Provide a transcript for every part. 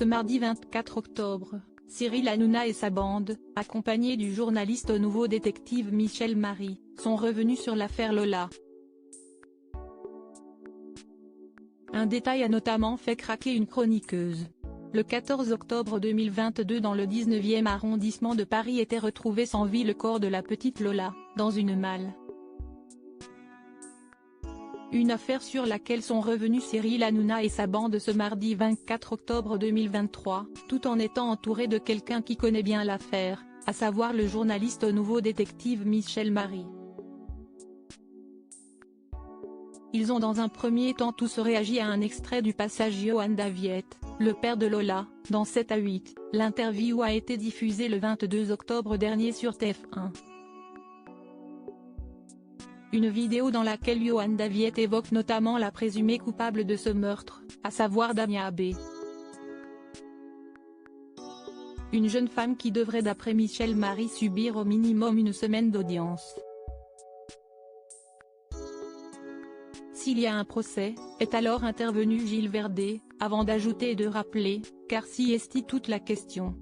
Ce mardi 24 octobre, Cyril Hanouna et sa bande, accompagnés du journaliste au Nouveau Détective Michel Marie, sont revenus sur l'affaire Lola. Un détail a notamment fait craquer une chroniqueuse. Le 14 octobre 2022 dans le 19e arrondissement de Paris était retrouvé sans vie le corps de la petite Lola, dans une malle. Une affaire sur laquelle sont revenus Cyril Hanouna et sa bande ce mardi 24 octobre 2023, tout en étant entouré de quelqu'un qui connaît bien l'affaire, à savoir le journaliste au Nouveau Détective Michel Marie. Ils ont dans un premier temps tous réagi à un extrait du passage Johan Daviette, le père de Lola, dans 7 à 8, l'interview a été diffusée le 22 octobre dernier sur TF1. Une vidéo dans laquelle Johan Daviette évoque notamment la présumée coupable de ce meurtre, à savoir Dania B. Une jeune femme qui devrait d'après Michel Marie subir au minimum une semaine d'audience. S'il y a un procès, est alors intervenu Gilles Verdet, avant d'ajouter et de rappeler, car si est toute la question.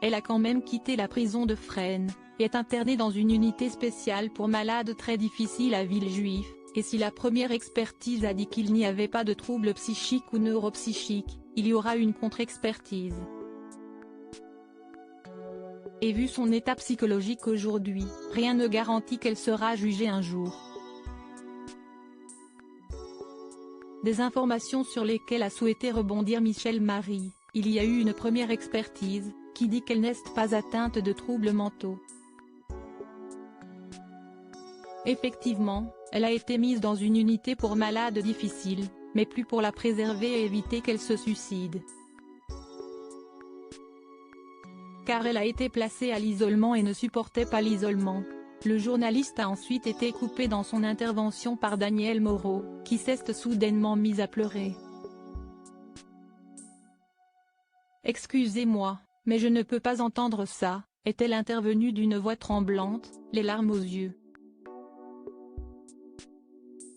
Elle a quand même quitté la prison de Fresnes, et est internée dans une unité spéciale pour malades très difficiles à Villejuif, et si la première expertise a dit qu'il n'y avait pas de troubles psychiques ou neuropsychiques, il y aura une contre-expertise. Et vu son état psychologique aujourd'hui, rien ne garantit qu'elle sera jugée un jour. Des informations sur lesquelles a souhaité rebondir Michel Marie: il y a eu une première expertise, qui dit qu'elle n'est pas atteinte de troubles mentaux. Effectivement, elle a été mise dans une unité pour malades difficiles, mais plus pour la préserver et éviter qu'elle se suicide. Car elle a été placée à l'isolement et ne supportait pas l'isolement. Le journaliste a ensuite été coupé dans son intervention par Daniel Moreau, qui s'est soudainement mise à pleurer. « Excusez-moi, mais je ne peux pas entendre ça », est-elle intervenue d'une voix tremblante, les larmes aux yeux.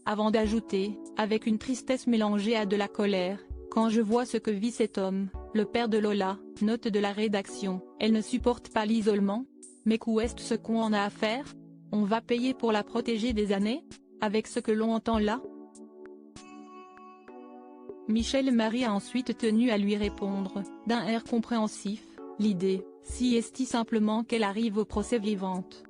Avant d'ajouter, avec une tristesse mélangée à de la colère: « Quand je vois ce que vit cet homme, le père de Lola, note de la rédaction, elle ne supporte pas l'isolement. Mais qu'où est ce qu'on en a à faire? On va payer pour la protéger des années? Avec ce que l'on entend là ?» Michel Marie a ensuite tenu à lui répondre, d'un air compréhensif: « L'idée, si est simplement qu'elle arrive au procès vivante.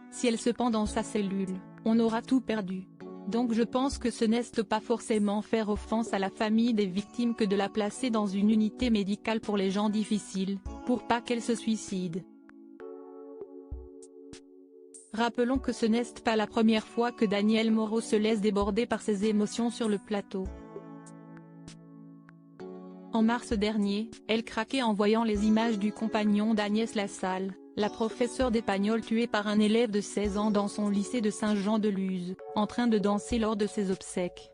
Si elle se pend dans sa cellule, on aura tout perdu. Donc je pense que ce n'est pas forcément faire offense à la famille des victimes que de la placer dans une unité médicale pour les gens difficiles, pour pas qu'elle se suicide. » Rappelons que ce n'est pas la première fois que Daniel Moreau se laisse déborder par ses émotions sur le plateau. En mars dernier, elle craquait en voyant les images du compagnon d'Agnès Lassalle, la professeure d'espagnol tuée par un élève de 16 ans dans son lycée de Saint-Jean-de-Luz, en train de danser lors de ses obsèques.